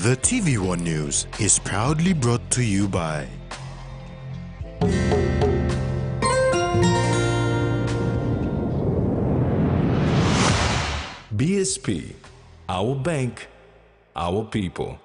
The TVWAN News is proudly brought to you by BSP, our bank, our people.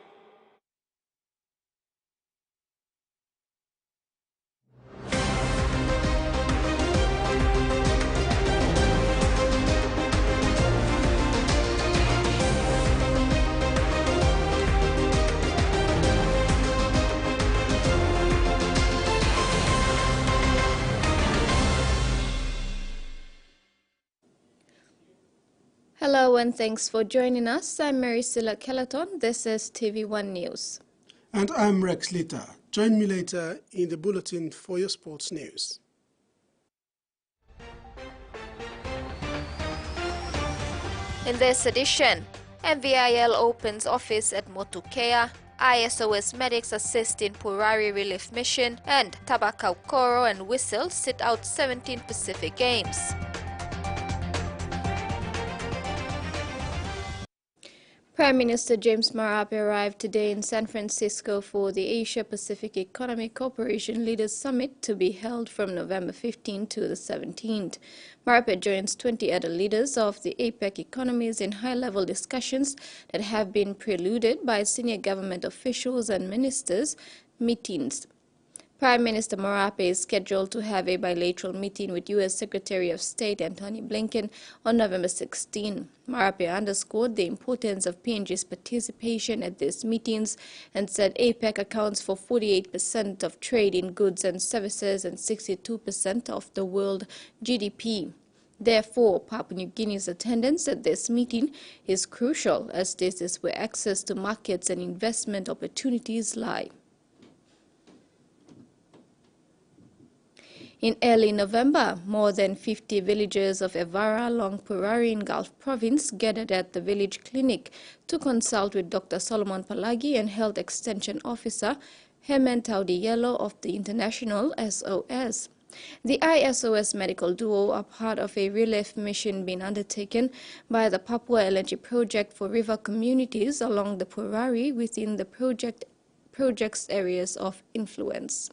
Hello and thanks for joining us. I'm Maricela Kelleton. This is TV1 News. And I'm Rex Lita. Join me later in the bulletin for your sports news. In this edition, MVIL opens office at Motukea, ISOS medics assist in Purari relief mission, and Tabakau Koro and Whistle sit out 17 Pacific Games. Prime Minister James Marape arrived today in San Francisco for the Asia-Pacific Economic Cooperation Leaders Summit to be held from November 15 to the 17th. Marape joins 20 other leaders of the APEC economies in high-level discussions that have been preluded by senior government officials and ministers' meetings. Prime Minister Marape is scheduled to have a bilateral meeting with U.S. Secretary of State Antony Blinken on November 16. Marape underscored the importance of PNG's participation at these meetings and said APEC accounts for 48% of trade in goods and services and 62% of the world GDP. Therefore, Papua New Guinea's attendance at this meeting is crucial, as this is where access to markets and investment opportunities lie. In early November, more than 50 villagers of Evara along Purari in Gulf Province gathered at the village clinic to consult with Dr. Solomon Palagi and Health Extension Officer Herman Taudiello of the International SOS. The ISOS medical duo are part of a relief mission being undertaken by the Papua LNG project for river communities along the Purari within the project's areas of influence.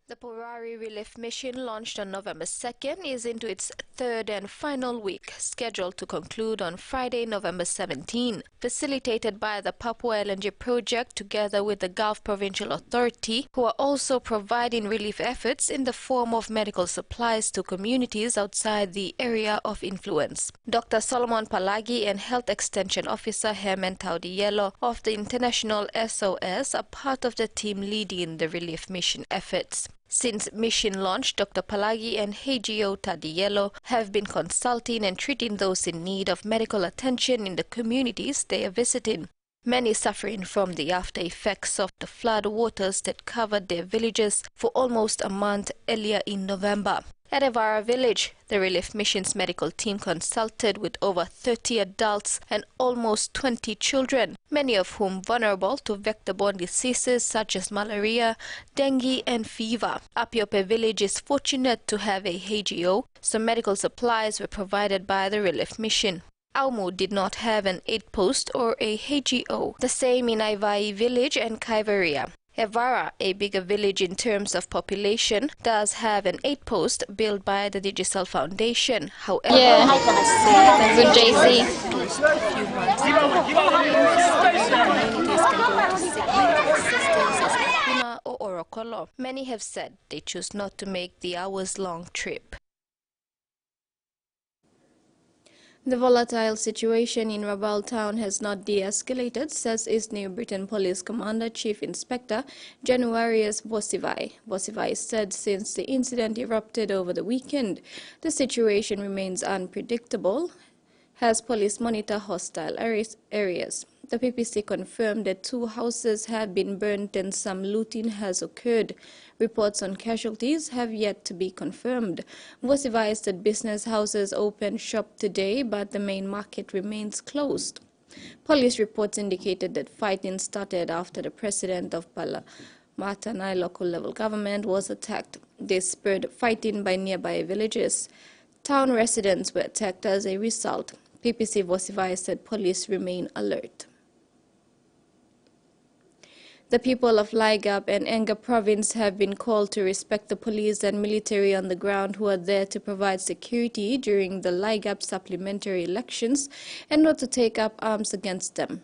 The Purari Relief Mission, launched on November 2nd, is into its third and final week, scheduled to conclude on Friday, November 17. Facilitated by the Papua LNG project together with the Gulf Provincial Authority, who are also providing relief efforts in the form of medical supplies to communities outside the area of influence. Dr. Solomon Palagi and Health Extension Officer Herman Taudiello of the International SOS are part of the team leading the relief mission efforts. Since mission launch, Dr. Palagi and Hagio Tadiello have been consulting and treating those in need of medical attention in the communities they are visiting. Many suffering from the after effects of the flood waters that covered their villages for almost a month earlier in November. At Evara village, the relief mission's medical team consulted with over 30 adults and almost 20 children, many of whom vulnerable to vector-borne diseases such as malaria, dengue, and fever. Apiope village is fortunate to have a HGO, so medical supplies were provided by the relief mission. Aumu did not have an aid-post or a HGO. The same in Aivai village and Kaivaria. Evara, a bigger village in terms of population, does have an aid-post built by the Digicel Foundation. However, Good JC. a few months ago, communities can go to seek medical assistance as Kapuna or Orokolo. Many have said they choose not to make the hours-long trip. The volatile situation in Rabaul town has not de-escalated, says East New Britain Police Commander Chief Inspector Januarius Vosivai. Vosivai said since the incident erupted over the weekend, the situation remains unpredictable as police monitor hostile areas. The PPC confirmed that 2 houses have been burnt and some looting has occurred. Reports on casualties have yet to be confirmed. Vosivai said business houses opened shop today, but the main market remains closed. Police reports indicated that fighting started after the president of Matanai local level government was attacked. This spurred fighting by nearby villages. Town residents were attacked as a result. PPC Vosivae said police remain alert. The people of Laigap and Enga province have been called to respect the police and military on the ground who are there to provide security during the Laigap supplementary elections and not to take up arms against them.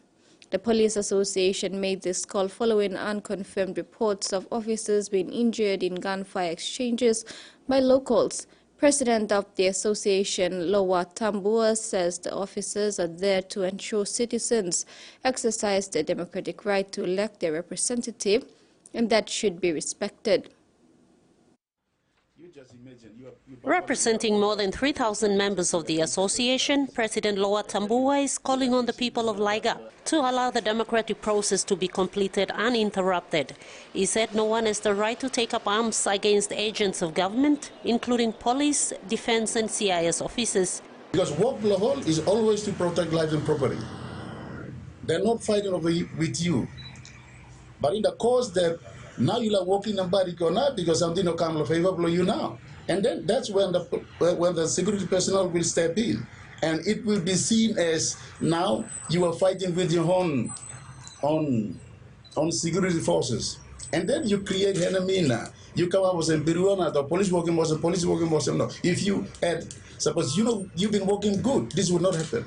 The Police Association made this call following unconfirmed reports of officers being injured in gunfire exchanges by locals. President of the association, Lowa Tambua, says the officers are there to ensure citizens exercise their democratic right to elect their representative, and that should be respected. Representing more than 3,000 members of the association, President Lowa Tambua is calling on the people of Laigap to allow the democratic process to be completed uninterrupted. He said no one has the right to take up arms against agents of government, including police, defense and CIS officers. Because work law is always to protect life and property. They're not fighting over with you. But in the cause that now you are walking in barrack or not because something will come favorable to you now. And then that's when the security personnel will step in. And it will be seen as now you are fighting with your own security forces. And then you create enemy now. You come up with some Peruana, the police working was a police working was no. If you had, suppose you've been working good, this would not happen.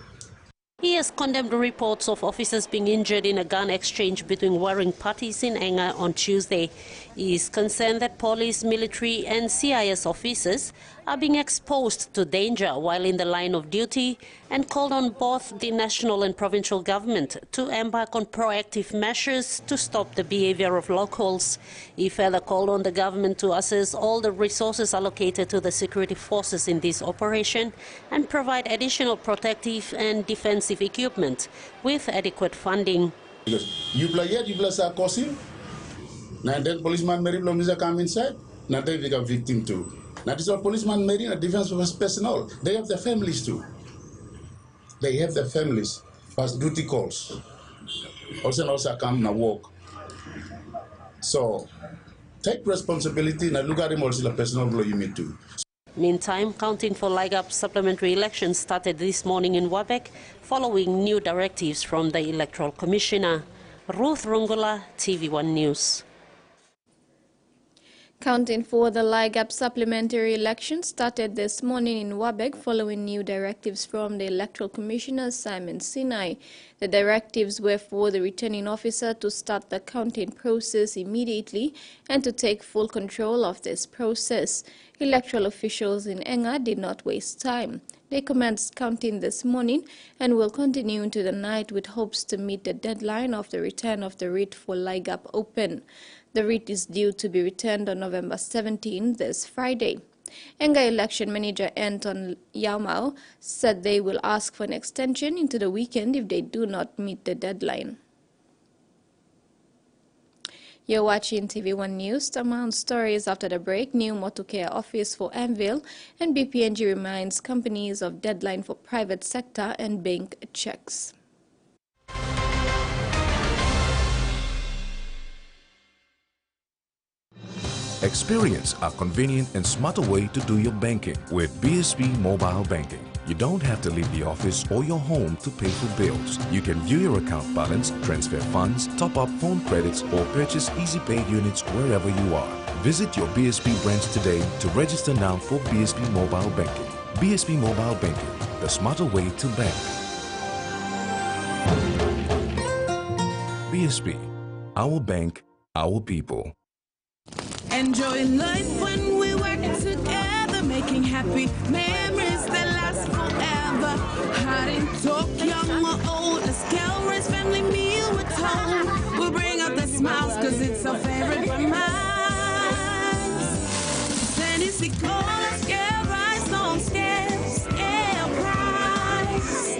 He has condemned reports of officers being injured in a gun exchange between warring parties in Enga on Tuesday. He is concerned that police, military and CIS officers are being exposed to danger while in the line of duty and called on both the national and provincial government to embark on proactive measures to stop the behavior of locals. He further called on the government to assess all the resources allocated to the security forces in this operation and provide additional protective and defensive equipment with adequate funding. Because you play causing, now then policeman Mary Blomisa come inside, now they become victim too. Now this is policeman Mary and defense personnel. They have their families too. They have their families, past duty calls. Also come and work. So take responsibility and look at him also the personal blow you mean too. Meantime, counting for Laigap supplementary elections started this morning in Wabek following new directives from the Electoral Commissioner. Ruth Rungula, TV1 News. Counting for the Laigap supplementary election started this morning in Wabek following new directives from the Electoral Commissioner Simon Sinai. The directives were for the returning officer to start the counting process immediately and to take full control of this process. Electoral officials in Enga did not waste time. They commenced counting this morning and will continue into the night with hopes to meet the deadline of the return of the writ for Laigap Open. The writ is due to be returned on November 17, this Friday. Enga election manager Anton Yaumau said they will ask for an extension into the weekend if they do not meet the deadline. You're watching TV1 News. The amount stories after the break. New motorcare office for Anvil, and PNG reminds companies of deadline for private sector and bank checks. Experience a convenient and smarter way to do your banking with BSP Mobile Banking. You don't have to leave the office or your home to pay for bills. You can view your account balance, transfer funds, top up phone credits, or purchase Easy Pay units wherever you are. Visit your BSP branch today to register now for BSP Mobile Banking. BSP Mobile Banking, the smarter way to bank. BSP, our bank, our people. Enjoying life when we work together, making happy memories that last forever. Hot in talk, young or old, a scale race, family meal with home. We'll bring out the smiles cause it's our favorite reminds. Tennessee cola, scale rice, long scale, scale price.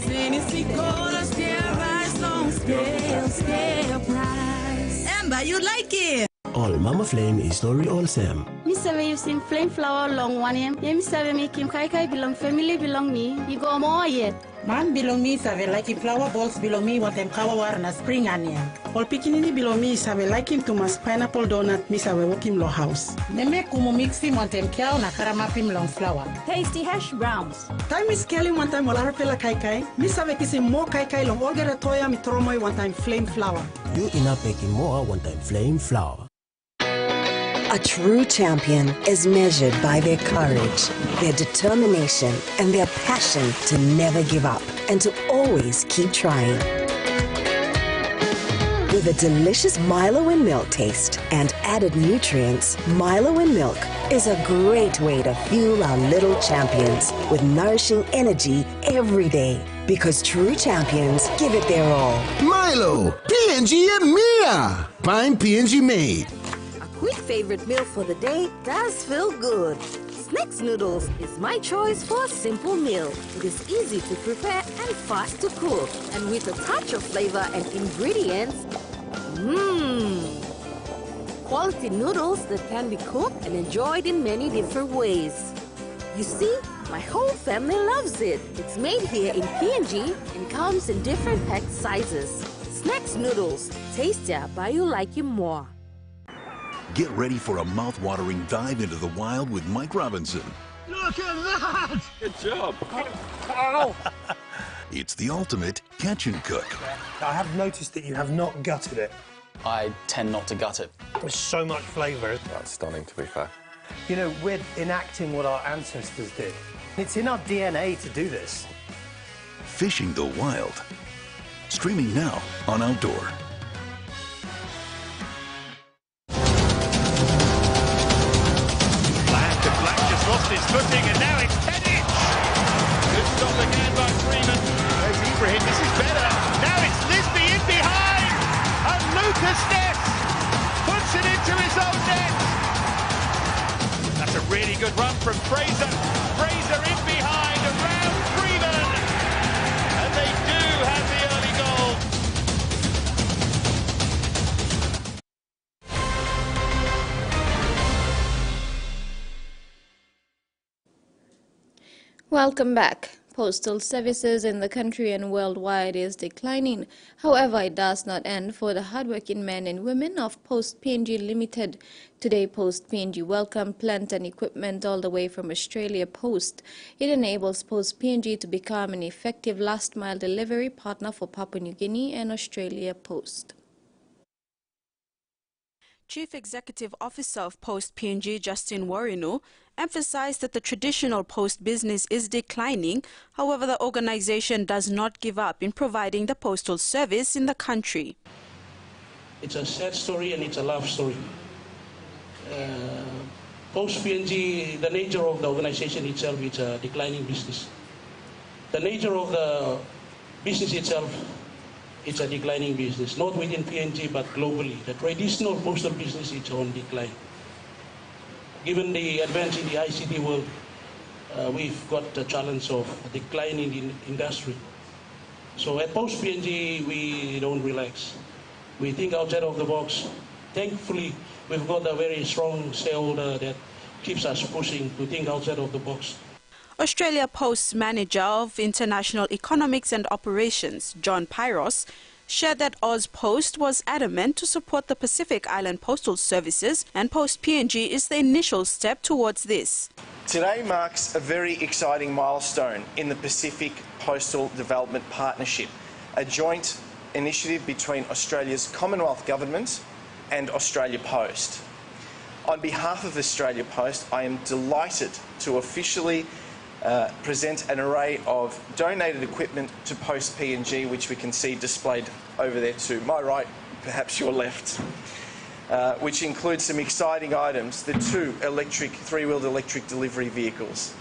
Tennessee cola, scale rice, long scale, scale price. Amber, you like it? all Mama Flame is no real Sam. Me say you sing flame flower long one him. Me say me Kim Kai Kai belong family belong me. You go more yet. Man belong me save like him flower balls belong me want them kawa na spring onion. All pikinini belong me save like him to mas pineapple donut me save walk him lo house. Me make kumu mix him want them cow na karama pim long flower. Tasty hash browns. Time is scaling one time wala pela kai kai. Me save kisi more kai kai long all get a toya mi tromoy one time flame flower. You enough making more one time flame flower. A true champion is measured by their courage, their determination, and their passion to never give up and to always keep trying. With a delicious Milo in milk taste and added nutrients, Milo in milk is a great way to fuel our little champions with nourishing energy every day. Because true champions give it their all. Milo, PNG and Mia. Find PNG made. Quick favorite meal for the day does feel good. Snacks noodles is my choice for a simple meal. It is easy to prepare and fast to cook. And with a touch of flavor and ingredients, quality noodles that can be cooked and enjoyed in many different ways. You see, my whole family loves it. It's made here in PNG and comes in different pack sizes. Snacks noodles, tastier but you like it more. Get ready for a mouth-watering dive into the wild with Mike Robinson. Look at that! Good job. Ow! It's the ultimate catch and cook. I have noticed that you have not gutted it. I tend not to gut it. There's so much flavour. That's stunning, to be fair. You know, we're enacting what our ancestors did. It's in our DNA to do this. Fishing the Wild. Streaming now on Outdoor. Lost his footing and now it's Tedic. Good stop again by Freeman. There's Ibrahim, this is better. Now it's Lisby in behind. And Lucas Ness puts it into his own net. That's a really good run from Fraser. Fraser in behind around Freeman. And they do have the early goal. Welcome back. Postal services in the country and worldwide is declining. However, it does not end for the hardworking men and women of Post PNG Limited. Today, Post PNG welcomed plant and equipment all the way from Australia Post. It enables Post PNG to become an effective last-mile delivery partner for Papua New Guinea and Australia Post. Chief Executive Officer of Post PNG, Justin Warinu, emphasized that the traditional post business is declining. However, the organization does not give up in providing the postal service in the country. It's a sad story and it's a love story. Post PNG, the nature of the organization itself, it's a declining business. The nature of the business itself, it's a declining business, not within PNG but globally. The traditional postal business is on decline. Given the advance in the ICT world, we've got the challenge of declining in industry. So at Post PNG, we don't relax. We think outside of the box. Thankfully, we've got a very strong shareholder that keeps us pushing to think outside of the box. Australia Post's Manager of International Economics and Operations, John Pyros, shared that Oz Post was adamant to support the Pacific Island Postal Services, and Post PNG is the initial step towards this. Today marks a very exciting milestone in the Pacific Postal Development Partnership, a joint initiative between Australia's Commonwealth Government and Australia Post. On behalf of Australia Post, I am delighted to officially present an array of donated equipment to Post PNG, which we can see displayed over there to my right, perhaps your left, which includes some exciting items: the 2 three-wheeled electric delivery vehicles,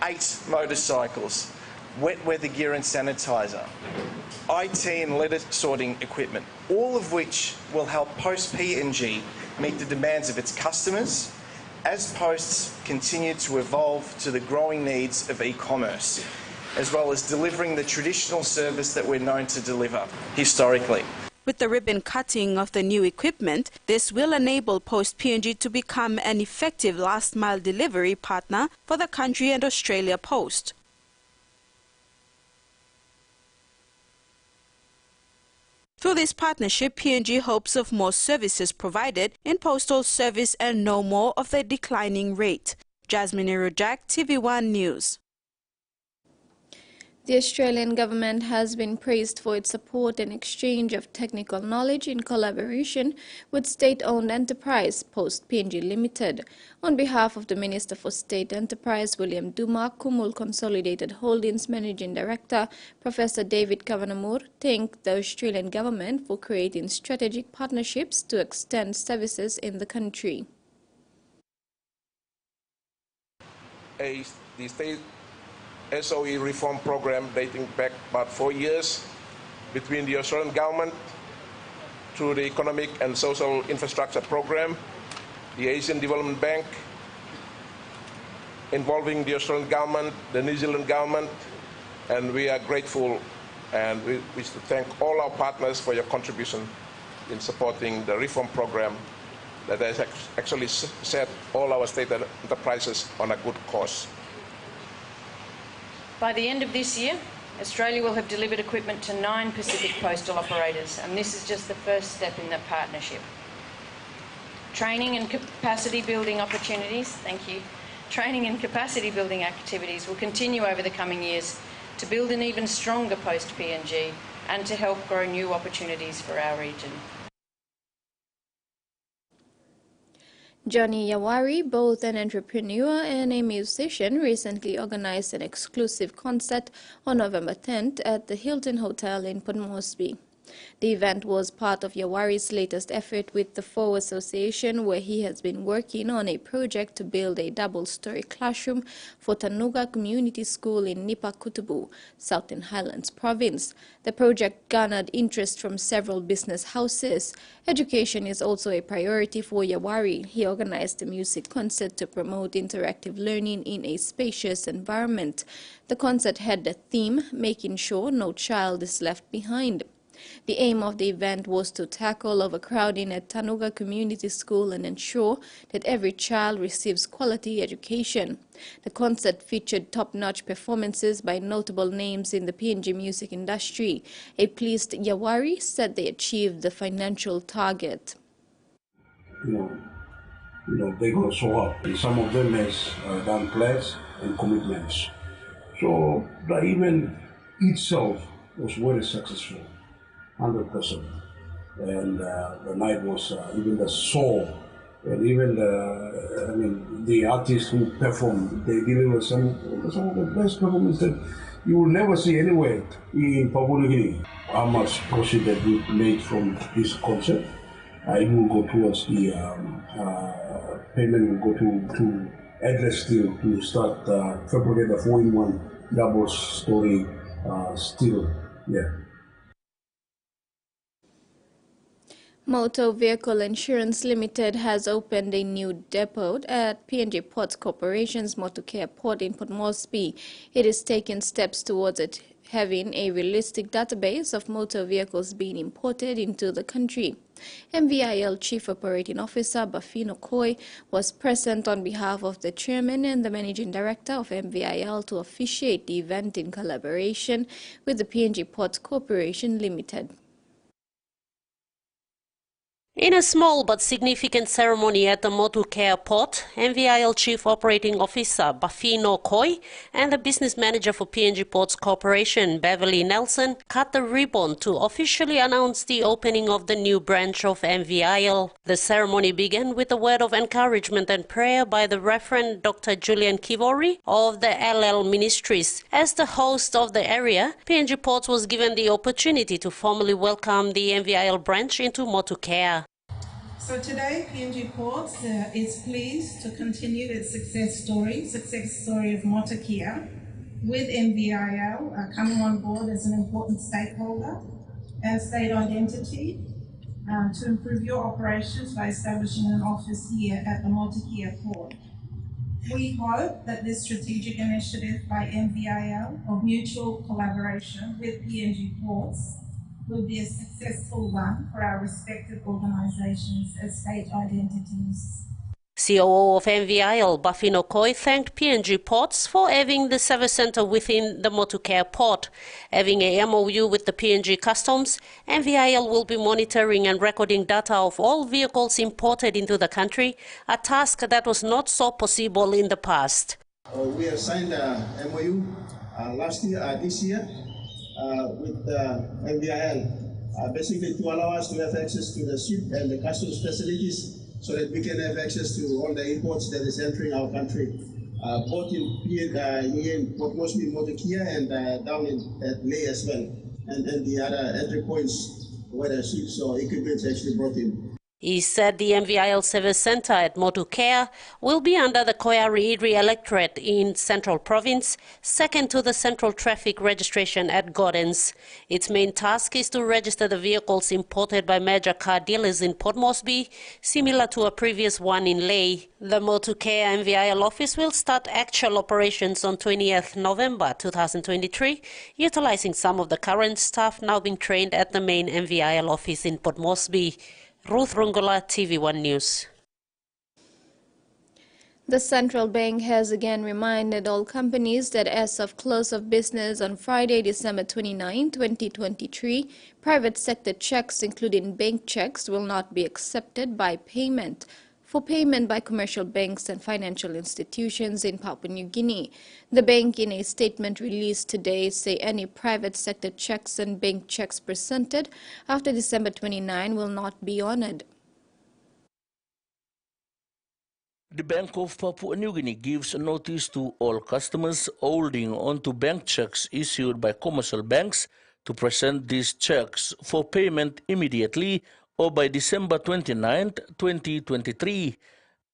8 motorcycles, wet weather gear and sanitizer, IT and letter sorting equipment, all of which will help Post PNG meet the demands of its customers as posts continue to evolve to the growing needs of e-commerce, as well as delivering the traditional service that we're known to deliver historically. With the ribbon cutting of the new equipment, this will enable Post PNG to become an effective last-mile delivery partner for the country and Australia Post. Through this partnership, PNG hopes of more services provided in postal service and no more of the declining rate. Jasmine Irujak, TVWAN News. The Australian government has been praised for its support and exchange of technical knowledge in collaboration with state-owned enterprise Post PNG Limited. On behalf of the Minister for State Enterprise, William Duma, Kumul Consolidated Holdings Managing Director, Professor David Kavanamur, thanked the Australian government for creating strategic partnerships to extend services in the country. The state SOE reform program dating back about 4 years between the Australian government through the Economic and Social Infrastructure Program, the Asian Development Bank, involving the Australian government, the New Zealand government, and we are grateful and we wish to thank all our partners for your contribution in supporting the reform program that has actually set all our state enterprises on a good course. By the end of this year, Australia will have delivered equipment to 9 Pacific postal operators, and this is just the first step in that partnership. Training and capacity building opportunities, training and capacity building activities will continue over the coming years to build an even stronger Post PNG and to help grow new opportunities for our region. Johnny Yawari, both an entrepreneur and a musician, recently organized an exclusive concert on November 10th at the Hilton Hotel in Port Moresby. The event was part of Yawari's latest effort with the FO Association, where he has been working on a project to build a double-story classroom for Tanuga Community School in Nipakutubu, Southern Highlands Province. The project garnered interest from several business houses. Education is also a priority for Yawari. He organized a music concert to promote interactive learning in a spacious environment. The concert had the theme, making sure no child is left behind. The aim of the event was to tackle overcrowding at Tanuga Community School and ensure that every child receives quality education. The concert featured top-notch performances by notable names in the PNG music industry. A pleased Yawari said they achieved the financial target. You know, they're going to show up. Some of them has done pledges and commitments. So the event itself was very successful. 100%, and the night was even the soul, and even the artists who performed, they delivered some of the best performances that you will never see anywhere in Papua New Guinea. How much proceeds that we made from this concert, it will go towards the payment will go to address steel to start fabricate the 4-in-1 double-story steel. Yeah. Motor Vehicle Insurance Limited has opened a new depot at PNG Ports Corporation's Motorcare Port in Port Moresby. It is taking steps towards it having a realistic database of motor vehicles being imported into the country. MVIL Chief Operating Officer Bafino Koi was present on behalf of the Chairman and the Managing Director of MVIL to officiate the event in collaboration with the PNG Ports Corporation Limited. In a small but significant ceremony at the Motucare Port, MVIL Chief Operating Officer Bafino Koi and the Business Manager for PNG Ports Corporation, Beverly Nelson, cut the ribbon to officially announce the opening of the new branch of MVIL. The ceremony began with a word of encouragement and prayer by the Reverend Dr. Julian Kivori of the LL Ministries. As the host of the area, PNG Ports was given the opportunity to formally welcome the MVIL branch into Motucare. So today, PNG Ports is pleased to continue its success story of Motucare, with MVIL coming on board as an important stakeholder and state-owned entity to improve your operations by establishing an office here at the Motucare Port. We hope that this strategic initiative by MVIL of mutual collaboration with PNG Ports will be a successful one for our respective organisations as state identities. COO of MVIL, Bafino Koi, thanked PNG Ports for having the service centre within the Motucare port. Having a MOU with the PNG Customs, MVIL will be monitoring and recording data of all vehicles imported into the country, a task that was not so possible in the past. We have signed a MOU this year with MVIL, basically to allow us to have access to the ship and the customs facilities, so that we can have access to all the imports that is entering our country, both in Port Moresby, Motucare, and down at Lae as well, and the other entry points where the ships or equipment actually brought in. He said the MVIL Service Centre at Motucare will be under the Koyari Electorate in Central Province, second to the Central Traffic Registration at Gordons. Its main task is to register the vehicles imported by major car dealers in Port Moresby, similar to a previous one in Lae. The Motucare MVIL office will start actual operations on 20th November 2023, utilising some of the current staff now being trained at the main MVIL office in Port Moresby. Ruth Rungola, TVWAN News. The central bank has again reminded all companies that as of close of business on Friday, December 29, 2023, private sector checks, including bank checks, will not be accepted for payment by commercial banks and financial institutions in Papua New Guinea. The bank, in a statement released today, say any private sector checks and bank checks presented after December 29 will not be honored. The Bank of Papua New Guinea gives notice to all customers holding onto bank checks issued by commercial banks to present these checks for payment immediately or by December 29, 2023.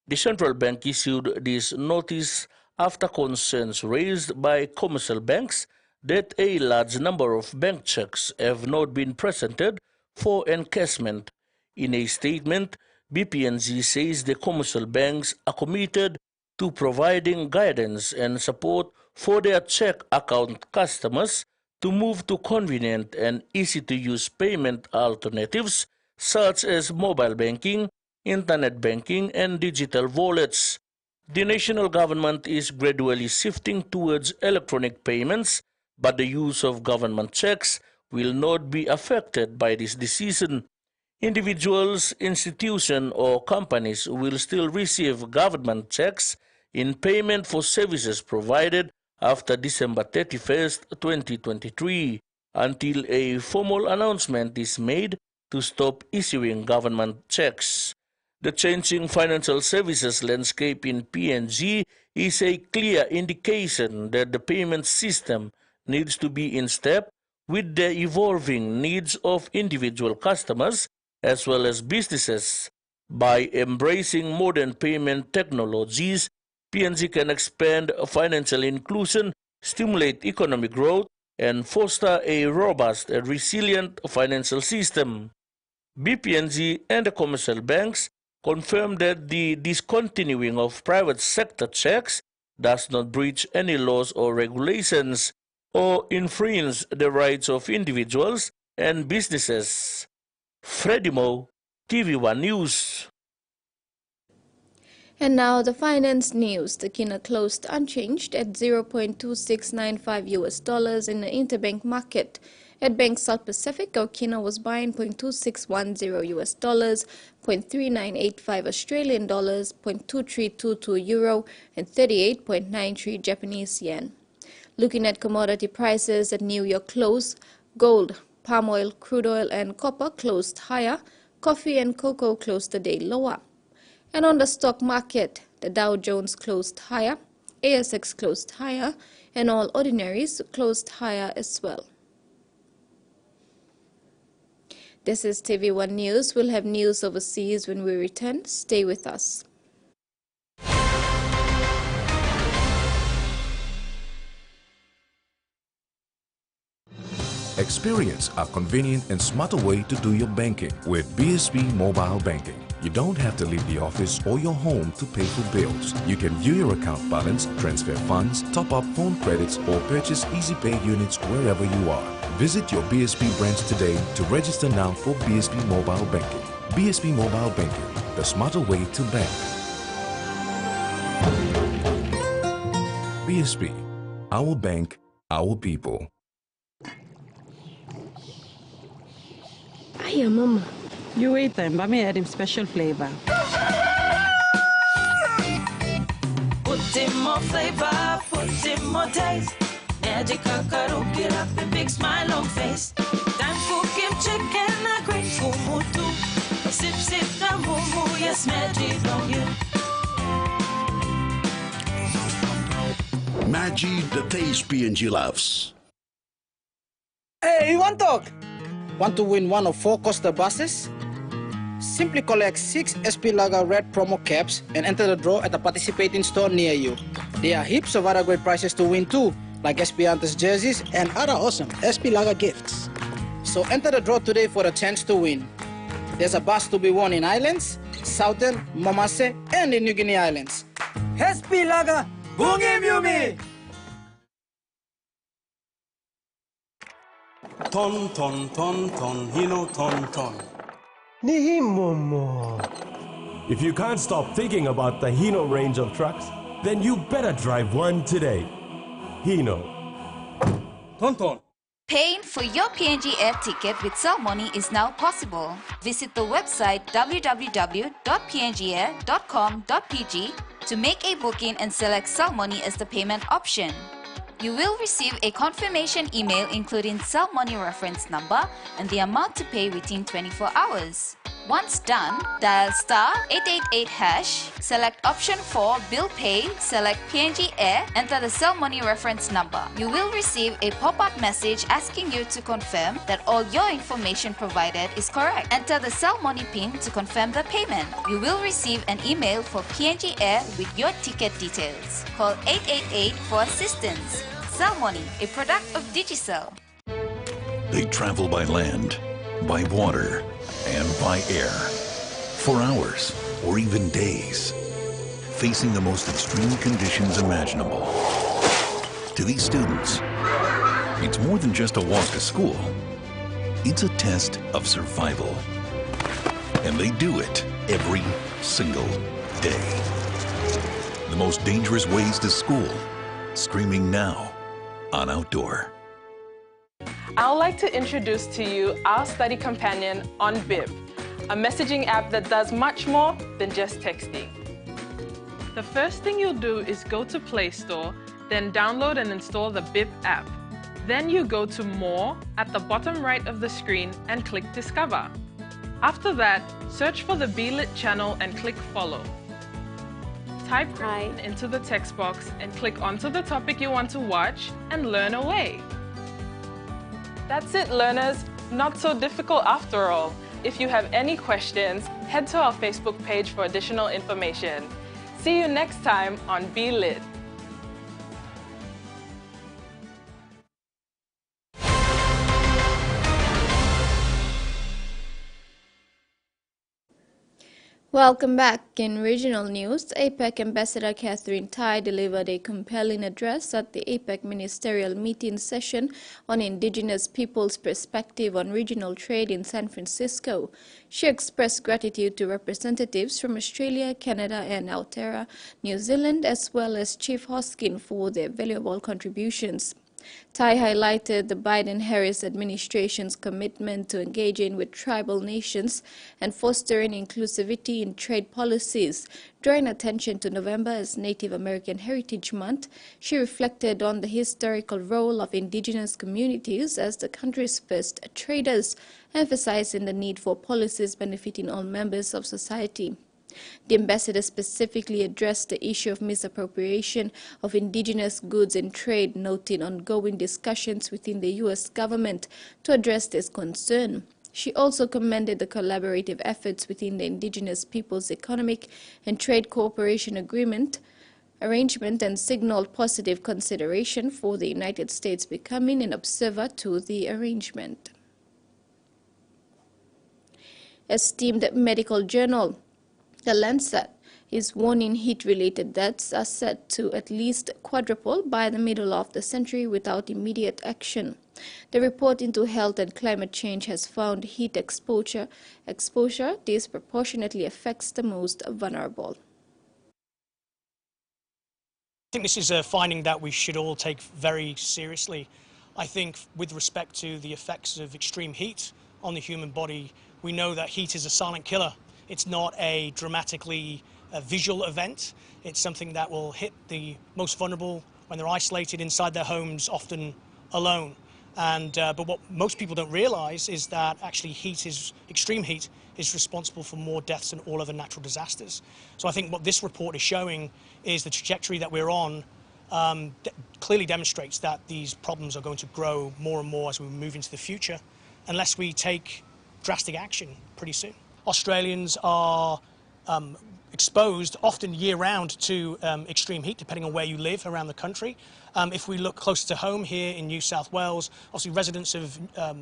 The central bank issued this notice after concerns raised by commercial banks that a large number of bank checks have not been presented for encashment. In a statement, BPNG says the commercial banks are committed to providing guidance and support for their check account customers to move to convenient and easy-to-use payment alternatives such as mobile banking, internet banking, and digital wallets. The national government is gradually shifting towards electronic payments, but the use of government checks will not be affected by this decision. Individuals, institutions, or companies will still receive government checks in payment for services provided after December 31st, 2023, until a formal announcement is made to stop issuing government checks. The changing financial services landscape in PNG is a clear indication that the payment system needs to be in step with the evolving needs of individual customers as well as businesses. By embracing modern payment technologies, PNG can expand financial inclusion, stimulate economic growth, and foster a robust and resilient financial system. BPNG and the commercial banks confirmed that the discontinuing of private sector checks does not breach any laws or regulations or infringe the rights of individuals and businesses. Freddie Mo, TVWAN News. And now the finance news. The kina closed unchanged at $0.2695 in the interbank market. At Bank South Pacific, our kina was buying $0.2610 $0.3985 Australian dollars, $0.2322 euro, and 38.93 Japanese yen. Looking at commodity prices at New York close, gold, palm oil, crude oil, and copper closed higher. Coffee and cocoa closed the day lower. And on the stock market, the Dow Jones closed higher, ASX closed higher, and all ordinaries closed higher as well. This is TVWAN News. We'll have news overseas when we return. Stay with us. Experience a convenient and smarter way to do your banking with BSB Mobile Banking. You don't have to leave the office or your home to pay for bills. You can view your account balance, transfer funds, top up phone credits, or purchase Easy Pay units wherever you are. Visit your BSP branch today to register now for BSP Mobile Banking. BSP Mobile Banking, the smarter way to bank. BSP, our bank, our people. Hiya, Mama. You wait time, but me add him special flavor. Put in more flavor, put in more taste. Magical cuddle, get up and big smile on face. Time for Kim chicken, a great fumu too. Sip, sip, the moo, yes, magic on you. Magic, the taste PNG loves. Hey, you want to talk? Want to win one of 4 Costa buses? Simply collect 6 SP Lager Red promo caps and enter the draw at a participating store near you. There are heaps of other great prizes to win too, like SP Hunters jerseys and other awesome SP Lager gifts. So enter the draw today for a chance to win. There's a bus to be won in Islands, Southern, Mamase, and in New Guinea Islands. SP Lager, Bungi Mumi! Ton, ton, ton, ton, hino, ton, ton. Nihimomo. If you can't stop thinking about the Hino range of trucks, then you better drive one today. Hino. Ton, ton. Paying for your PNG air ticket with Cell Money is now possible. Visit the website www.pngair.com.pg to make a booking and select Cell Money as the payment option. You will receive a confirmation email including Cell Money reference number and the amount to pay within 24 hours. Once done, dial *888#, select option 4 Bill Pay, select PNG Air, enter the Cell Money reference number. You will receive a pop-up message asking you to confirm that all your information provided is correct. Enter the Cell Money PIN to confirm the payment. You will receive an email for PNG Air with your ticket details. Call 888 for assistance. Cell Money, a product of Digicel. They travel by land, by water, and by air, for hours or even days, facing the most extreme conditions imaginable. To these students, it's more than just a walk to school. It's a test of survival. And they do it every single day. The most dangerous ways to school, streaming now on Outdoor. I would like to introduce to you our study companion on Bib, a messaging app that does much more than just texting. The first thing you'll do is go to Play Store, then download and install the Bib app. Then you go to More at the bottom right of the screen and click Discover. After that, search for the BLIT channel and click Follow. Type Hi into the text box and click onto the topic you want to watch and learn away. That's it, learners. Not so difficult after all. If you have any questions, head to our Facebook page for additional information. See you next time on Be Lit. Welcome back. In regional news, APEC Ambassador Catherine Tai delivered a compelling address at the APEC Ministerial Meeting session on Indigenous people's perspective on regional trade in San Francisco. She expressed gratitude to representatives from Australia, Canada, and Aotearoa, New Zealand, as well as Chief Hoskin for their valuable contributions. Tai highlighted the Biden-Harris administration's commitment to engaging with tribal nations and fostering inclusivity in trade policies. Drawing attention to November as Native American Heritage Month, she reflected on the historical role of indigenous communities as the country's first traders, emphasizing the need for policies benefiting all members of society. The ambassador specifically addressed the issue of misappropriation of indigenous goods in trade, noting ongoing discussions within the U.S. government to address this concern. She also commended the collaborative efforts within the Indigenous Peoples Economic and Trade Cooperation arrangement and signaled positive consideration for the United States becoming an observer to the arrangement. Esteemed medical journal. The Lancet is warning heat-related deaths are set to at least quadruple by the middle of the century without immediate action. The report into health and climate change has found heat exposure disproportionately affects the most vulnerable. I think this is a finding that we should all take very seriously. I think with respect to the effects of extreme heat on the human body, we know that heat is a silent killer. It's not a dramatically visual event. It's something that will hit the most vulnerable when they're isolated inside their homes, often alone. But what most people don't realize is that actually extreme heat is responsible for more deaths than all other natural disasters. So I think what this report is showing is the trajectory that we're on clearly demonstrates that these problems are going to grow more and more as we move into the future, unless we take drastic action pretty soon. Australians are exposed often year-round to extreme heat, depending on where you live around the country. If we look closer to home here in New South Wales, obviously residents of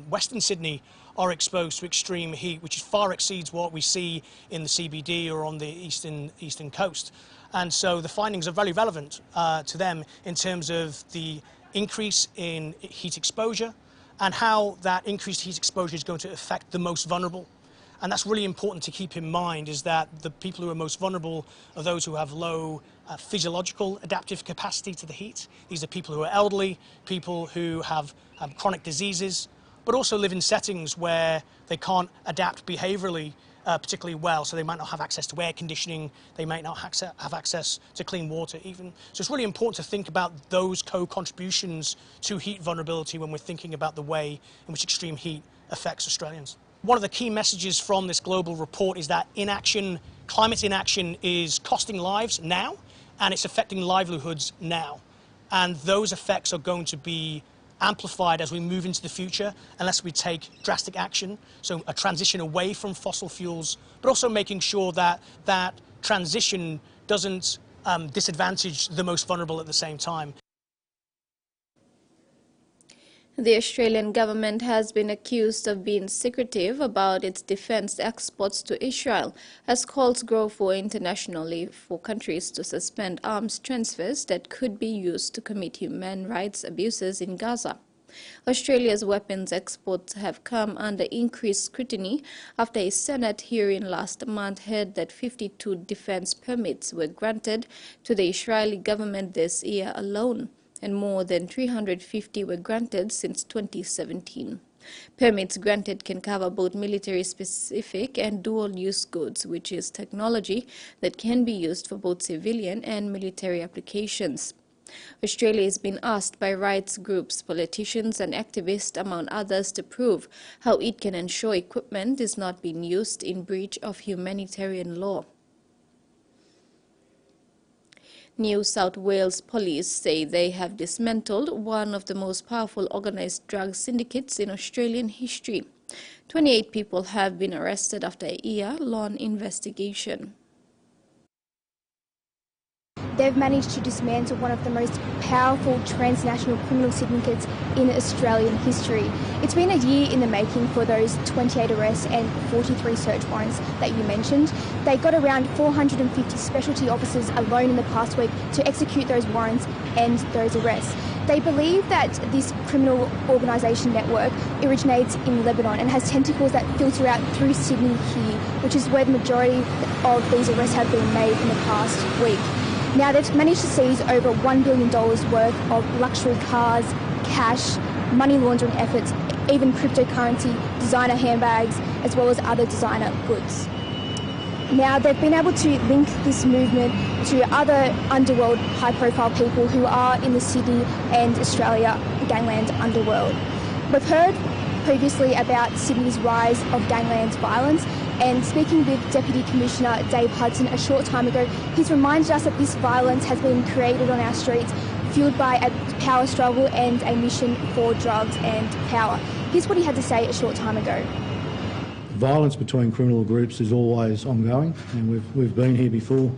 Western Sydney are exposed to extreme heat, which far exceeds what we see in the CBD or on the eastern coast. And so the findings are very relevant to them in terms of the increase in heat exposure and how that increased heat exposure is going to affect the most vulnerable. And that's really important to keep in mind, is that the people who are most vulnerable are those who have low physiological adaptive capacity to the heat. These are people who are elderly, people who have chronic diseases, but also live in settings where they can't adapt behaviorally particularly well. So they might not have access to air conditioning, they might not have access to clean water even. So it's really important to think about those co-contributions to heat vulnerability when we're thinking about the way in which extreme heat affects Australians. One of the key messages from this global report is that climate inaction is costing lives now, and it's affecting livelihoods now. And those effects are going to be amplified as we move into the future unless we take drastic action. So a transition away from fossil fuels, but also making sure that that transition doesn't disadvantage the most vulnerable at the same time. The Australian government has been accused of being secretive about its defence exports to Israel as calls grow for internationally for countries to suspend arms transfers that could be used to commit human rights abuses in Gaza. Australia's weapons exports have come under increased scrutiny after a Senate hearing last month heard that 52 defence permits were granted to the Israeli government this year alone, and more than 350 were granted since 2017. Permits granted can cover both military-specific and dual-use goods, which is technology that can be used for both civilian and military applications. Australia has been asked by rights groups, politicians and activists, among others, to prove how it can ensure equipment is not being used in breach of humanitarian law. New South Wales police say they have dismantled one of the most powerful organised drug syndicates in Australian history. 28 people have been arrested after a year-long investigation. They've managed to dismantle one of the most powerful transnational criminal syndicates in Australian history. It's been a year in the making for those 28 arrests and 43 search warrants that you mentioned. They got around 450 specialty officers alone in the past week to execute those warrants and those arrests. They believe that this criminal organisation network originates in Lebanon and has tentacles that filter out through Sydney here, which is where the majority of these arrests have been made in the past week. Now, they've managed to seize over $1 billion worth of luxury cars, cash, money laundering efforts, even cryptocurrency, designer handbags, as well as other designer goods. Now, they've been able to link this movement to other underworld high-profile people who are in the Sydney and Australia gangland underworld. We've heard previously about Sydney's rise of gangland violence, and speaking with Deputy Commissioner Dave Hudson a short time ago, he's reminded us that this violence has been created on our streets, fueled by a power struggle and a mission for drugs and power. Here's what he had to say a short time ago. Violence between criminal groups is always ongoing, and we've been here before,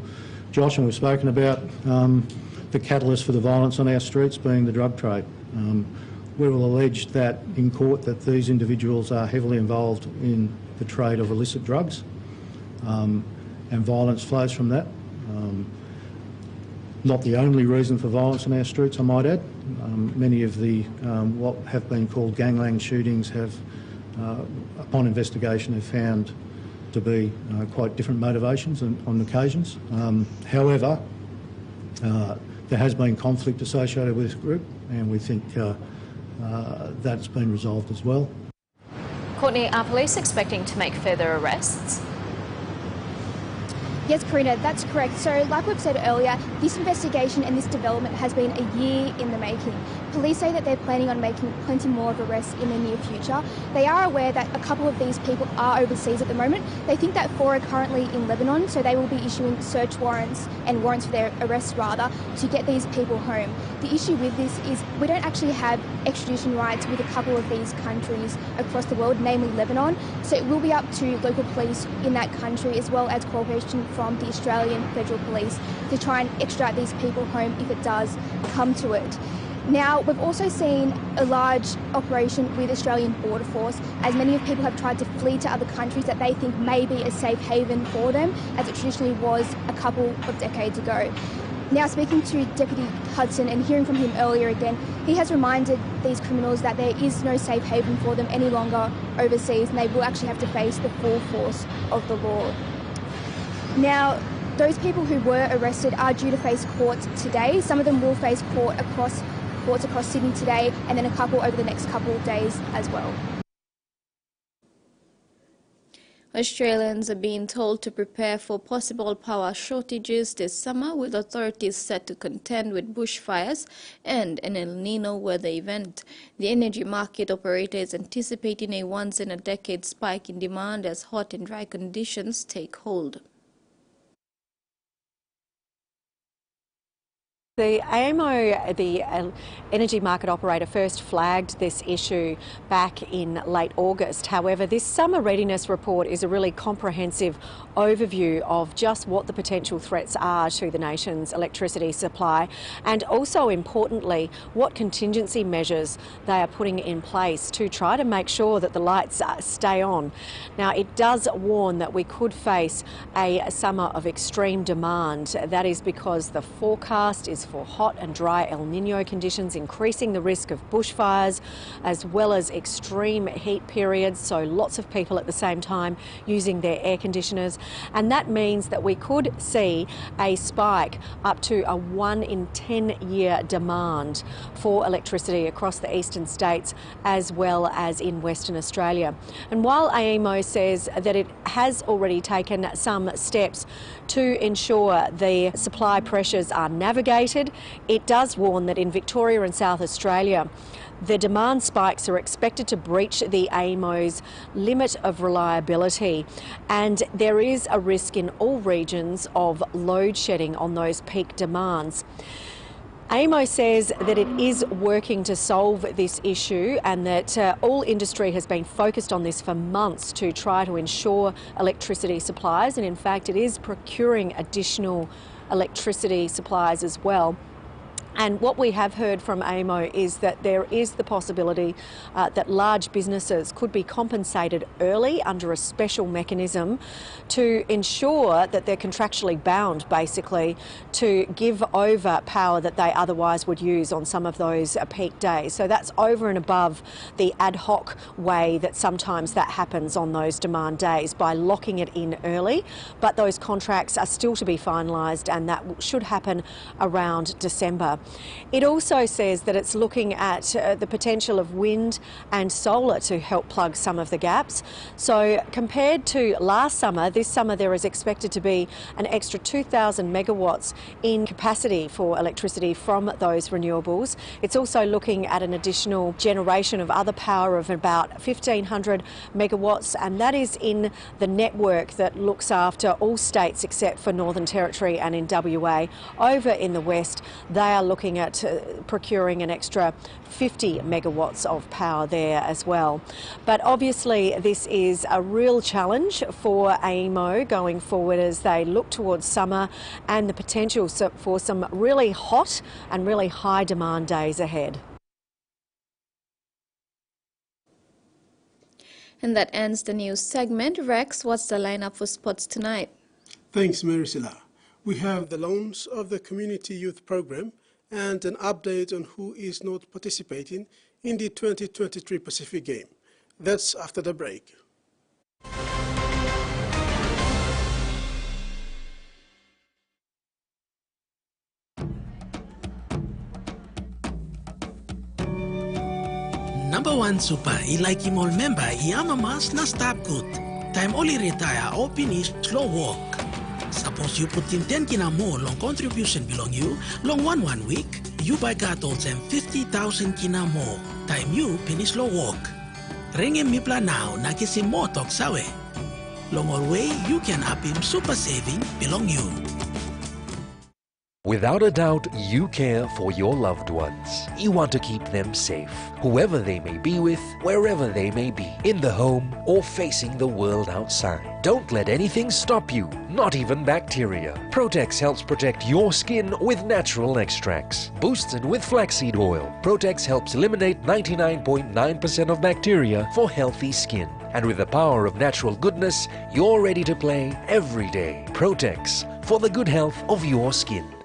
Josh, and we've spoken about the catalyst for the violence on our streets being the drug trade. We will allege that in court that these individuals are heavily involved in the trade of illicit drugs. and violence flows from that. Not the only reason for violence in our streets, I might add. Many of the what have been called gangland shootings have, upon investigation, have found to be quite different motivations on occasions. However, there has been conflict associated with this group, and we think that's been resolved as well. Courtney, are police expecting to make further arrests? Yes, Karina, that's correct. So, like we've said earlier, this investigation and this development has been a year in the making. Police say that they're planning on making plenty more of arrests in the near future. They are aware that a couple of these people are overseas at the moment. They think that 4 are currently in Lebanon, so they will be issuing search warrants and warrants for their arrests, rather, to get these people home. The issue with this is we don't actually have extradition rights with a couple of these countries across the world, namely Lebanon, so it will be up to local police in that country, as well as cooperation from the Australian Federal Police, to try and extradite these people home if it does come to it. Now, we've also seen a large operation with Australian Border Force, as many of people have tried to flee to other countries that they think may be a safe haven for them, as it traditionally was a couple of decades ago. Now, speaking to Deputy Hudson and hearing from him earlier again, he has reminded these criminals that there is no safe haven for them any longer overseas, and they will actually have to face the full force of the law. Now, those people who were arrested are due to face court today. Some of them will face courts across Sydney today, and then a couple over the next couple of days as well. Australians are being told to prepare for possible power shortages this summer, with authorities set to contend with bushfires and an El Nino weather event. The energy market operator is anticipating a once-in-a-decade spike in demand as hot and dry conditions take hold. The AMO, the energy market operator, first flagged this issue back in late August. However, this summer readiness report is a really comprehensive overview of just what the potential threats are to the nation's electricity supply, and also importantly, what contingency measures they are putting in place to try to make sure that the lights stay on. Now, it does warn that we could face a summer of extreme demand. That is because the forecast is for hot and dry El Nino conditions, increasing the risk of bushfires as well as extreme heat periods, so lots of people at the same time using their air conditioners. And that means that we could see a spike up to a 1 in 10 year demand for electricity across the eastern states as well as in Western Australia. And while AEMO says that it has already taken some steps to ensure the supply pressures are navigated, it does warn that in Victoria and South Australia, the demand spikes are expected to breach the AEMO's limit of reliability, and there is a risk in all regions of load shedding on those peak demands. AEMO says that it is working to solve this issue, and that all industry has been focused on this for months to try to ensure electricity supplies, and in fact it is procuring additional electricity supplies as well. And what we have heard from AEMO is that there is the possibility that large businesses could be compensated early under a special mechanism to ensure that they're contractually bound, basically, to give over power that they otherwise would use on some of those peak days. So that's over and above the ad hoc way that sometimes that happens on those demand days by locking it in early. But those contracts are still to be finalised, and that should happen around December. It also says that it's looking at the potential of wind and solar to help plug some of the gaps. So compared to last summer, this summer there is expected to be an extra 2,000 megawatts in capacity for electricity from those renewables. It's also looking at an additional generation of other power of about 1,500 megawatts, and that is in the network that looks after all states except for Northern Territory and in WA. Over in the west, they are looking at procuring an extra 50 megawatts of power there as well. But obviously this is a real challenge for AEMO going forward as they look towards summer and the potential for some really hot and really high demand days ahead. And that ends the news segment. Rex, what's the lineup for sports tonight? Thanks, Marisila. We have the launch of the Community Youth Program and an update on who is not participating in the 2023 Pacific Game. That's after the break. Number one super, like him all member, Yama mas na stop good. Time only retire or finish slow walk. Suppose you put in 10 kina more long contribution belong you, long one week, you buy gatos and 50,000 kina more. Time you finish slow walk. Ring him mipla now, na kisi more talk sawe. Long all way, you can up him super saving belong you. Without a doubt, you care for your loved ones. You want to keep them safe, whoever they may be with, wherever they may be, in the home or facing the world outside. Don't let anything stop you, not even bacteria. Protex helps protect your skin with natural extracts. Boosted with flaxseed oil, Protex helps eliminate 99.9% of bacteria for healthy skin. And with the power of natural goodness, you're ready to play every day. Protex, for the good health of your skin.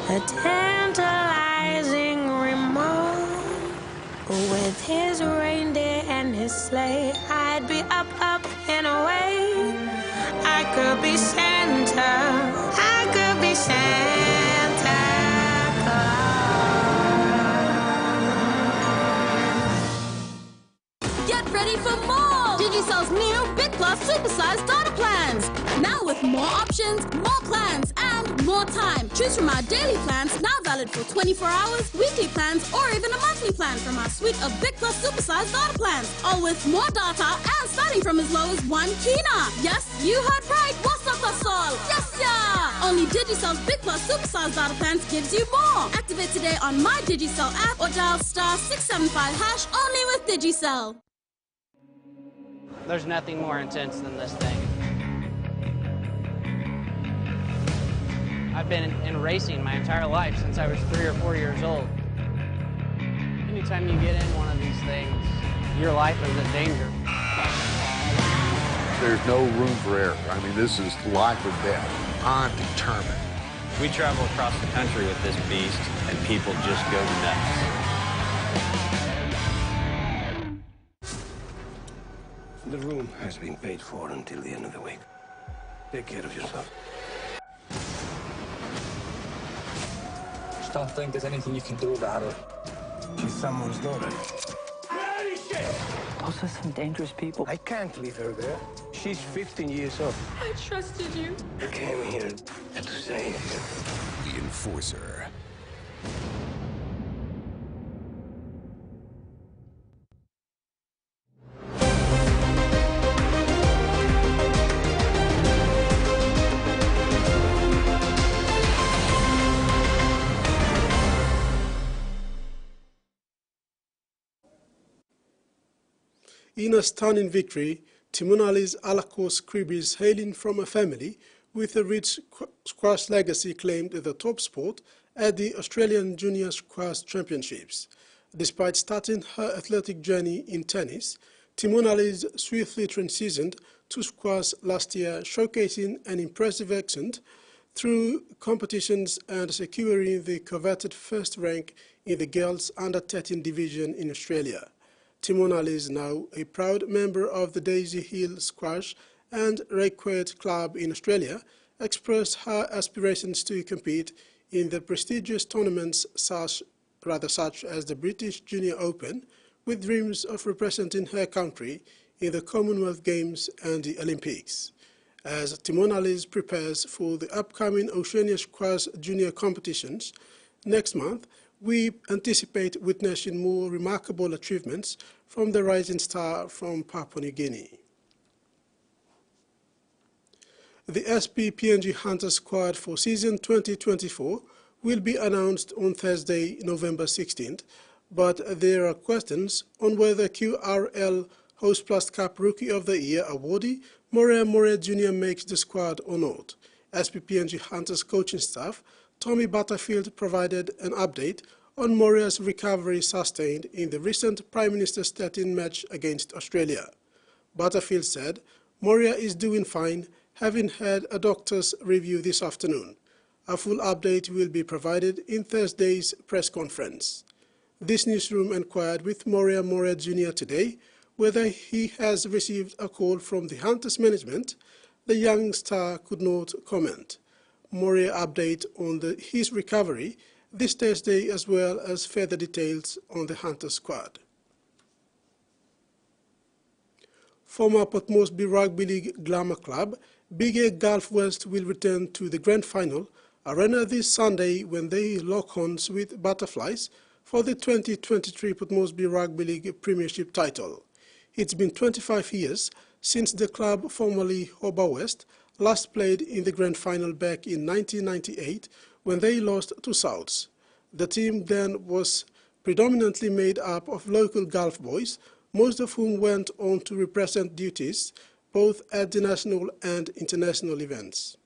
A tantalizing remote. With his reindeer and his sleigh, I'd be up and away. I could be Santa, I could be Santa Claus. Get ready for more! Digicell's new Big Plus Supersized Data Plans. Now with more options, more plans, and more time. Choose from our daily plans, now valid for 24 hours, weekly plans, or even a monthly plan from our suite of Big Plus Supersized Data Plans. All with more data and starting from as low as 1 kina. Yes, you heard right. What's up, all? Yes, yeah! Only Digicell's Big Plus Supersized Data Plans gives you more. Activate today on My Digicell app or dial *675# only with Digicell. There's nothing more intense than this thing. I've been in racing my entire life since I was 3 or 4 years old. Anytime you get in one of these things, your life is in danger. There's no room for error. I mean, this is life or death. I'm determined. We travel across the country with this beast, and people just go nuts. The room has been paid for until the end of the week. Take care of yourself. Just don't think there's anything you can do about it. She's someone's daughter. Those are some dangerous people. I can't leave her there. She's 15 years old. I trusted you. I came here to save you. The Enforcer. In a stunning victory, Timonali's Alakos Kribis, hailing from a family with a rich squash legacy, claimed the top spot at the Australian Junior Squash Championships. Despite starting her athletic journey in tennis, Timonali's swiftly transitioned to squash last year, showcasing an impressive ascent through competitions and securing the coveted first rank in the girls' under-13 division in Australia. Timonali is now a proud member of the Daisy Hill Squash and Racquet Club in Australia, expressed her aspirations to compete in the prestigious tournaments such as the British Junior Open, with dreams of representing her country in the Commonwealth Games and the Olympics. As Timonali prepares for the upcoming Oceania Squash Junior competitions next month, we anticipate witnessing more remarkable achievements from the rising star from Papua New Guinea. The SP PNG Hunter Squad for season 2024 will be announced on Thursday, November 16th, but there are questions on whether QRL Host Plus Cup Rookie of the Year awardee Morea Jr. makes the squad or not. SP PNG Hunters coaching staff Tommy Butterfield provided an update on Morea's recovery sustained in the recent Prime Minister's 13 match against Australia. Butterfield said Morea is doing fine, having had a doctor's review this afternoon. A full update will be provided in Thursday's press conference. This newsroom inquired with Morea Jr. today whether he has received a call from the Hunters management. The young star could not comment. Morea update on his recovery this Thursday, as well as further details on the Hunters squad. Former Port Moresby Rugby League glamour club Big A Gulf West will return to the grand final arena this Sunday when they lock horns with Butterflies for the 2023 Port Moresby Rugby League Premiership title. It's been 25 years since the club, formerly Hoba West, last played in the grand final back in 1998 when they lost to Souths. The team then was predominantly made up of local Gulf boys, most of whom went on to represent duties both at the national and international events.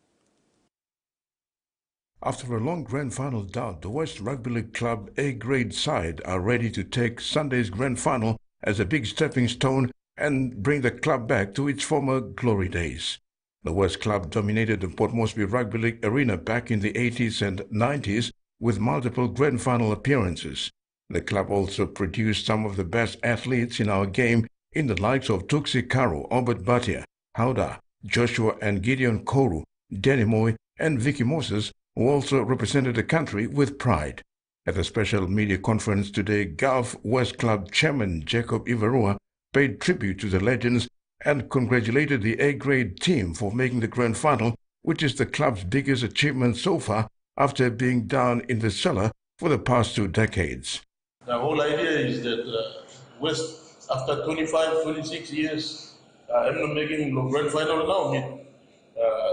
After a long grand final drought, the West Rugby League Club A-grade side are ready to take Sunday's grand final as a big stepping stone and bring the club back to its former glory days. The West Club dominated the Port Moresby Rugby League arena back in the 80s and 90s with multiple grand final appearances. The club also produced some of the best athletes in our game in the likes of Tuksi Karo, Obert Bhatia, Hauda, Joshua and Gideon Koru, Danny Moy and Vicky Moses, who also represented the country with pride. At a special media conference today, Gulf West Club chairman Jacob Ivarua paid tribute to the legends and congratulated the A-grade team for making the grand final, which is the club's biggest achievement so far after being down in the cellar for the past 2 decades. The whole idea is that West, after 25, 26 years, I'm not making the grand final now.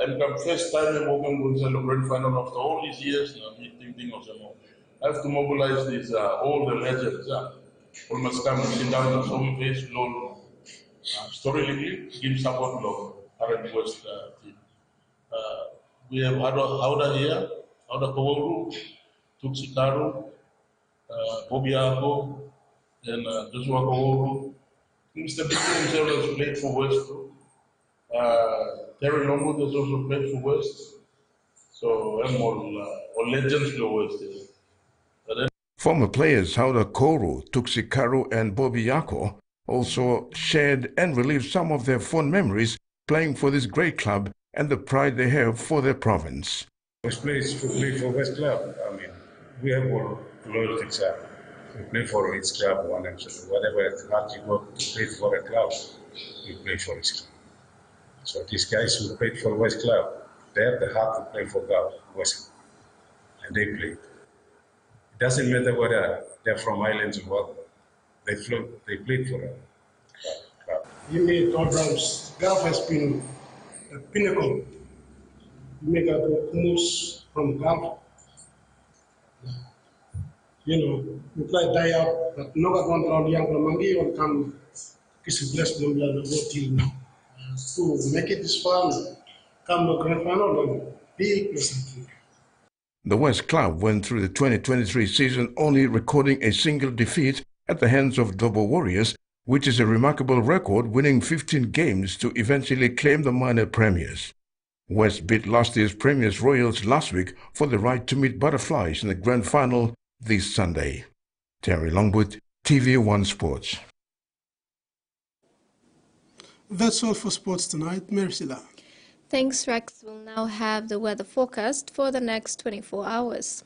I'm the first time I'm working with the grand final after all these years. I have to mobilize these all the legends. Almost come and sit down on some face, low, storily, give support to the West team. We have Hauda here, Hauda Kaworu, Tuksi Karo, Bobiako, and Joshua Kaworu. Mr. Biki himself has played for West. Terry Longwood has also played for West. So I'm all legends for West. Former players Hauda Koru, Tuksi Karo and Bobiako also shared and relived some of their fond memories playing for this great club and the pride they have for their province. First place to play for West Club. I mean, we have all loyalty. We play for its club. Whatever hard you work to play for a club, we play for its club. So these guys who played for West Club, they have the heart to play for West Club, and they played. It doesn't matter whether they're from islands or what, they played for a club. You made God drums. Gulf has been a pinnacle. You make a moves from Gulf. You know, you play die out, but no one around young Mangi or come kiss bless them the team now. To make it this far, come to grand final and big pleasant. The West Club went through the 2023 season only recording a single defeat at the hands of Double Warriors, which is a remarkable record, winning 15 games to eventually claim the minor premiers. West beat last year's premiers Royals last week for the right to meet Butterflies in the grand final this Sunday. Terry Longwood, TVWAN Sports. That's all for sports tonight. Mersila. Thanks, Rex. We'll now have the weather forecast for the next 24 hours.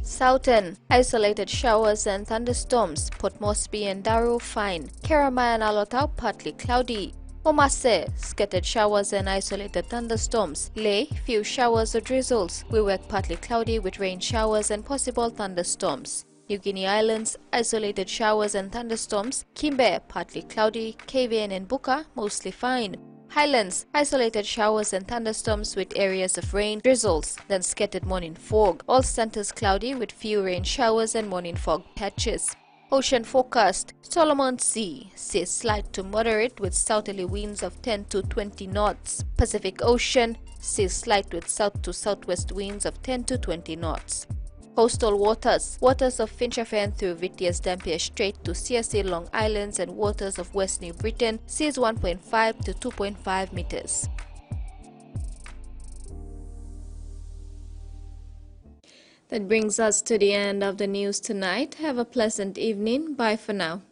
Southern, isolated showers and thunderstorms. Port Moresby and Darrow, fine. Kerama and Alotau, partly cloudy. Omase, scattered showers and isolated thunderstorms. Leh, few showers or drizzles. Wewak, partly cloudy with rain showers and possible thunderstorms. New Guinea Islands, isolated showers and thunderstorms. Kimbe, partly cloudy. KVN and Buka, mostly fine. Highlands, isolated showers and thunderstorms with areas of rain, drizzles, then scattered morning fog. All centers cloudy with few rain showers and morning fog patches. Ocean forecast, Solomon Sea, sees slight to moderate with southerly winds of 10 to 20 knots. Pacific Ocean, sees slight with south to southwest winds of 10 to 20 knots. Coastal waters, waters of Finchafen through Vitias Dampier Strait to CSA Long Islands and waters of West New Britain, seas 1.5 to 2.5 meters. That brings us to the end of the news tonight. Have a pleasant evening. Bye for now.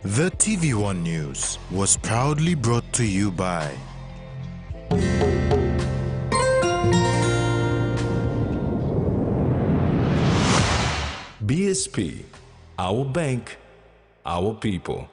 The TVWAN News was proudly brought to you by BSP, our bank, our people.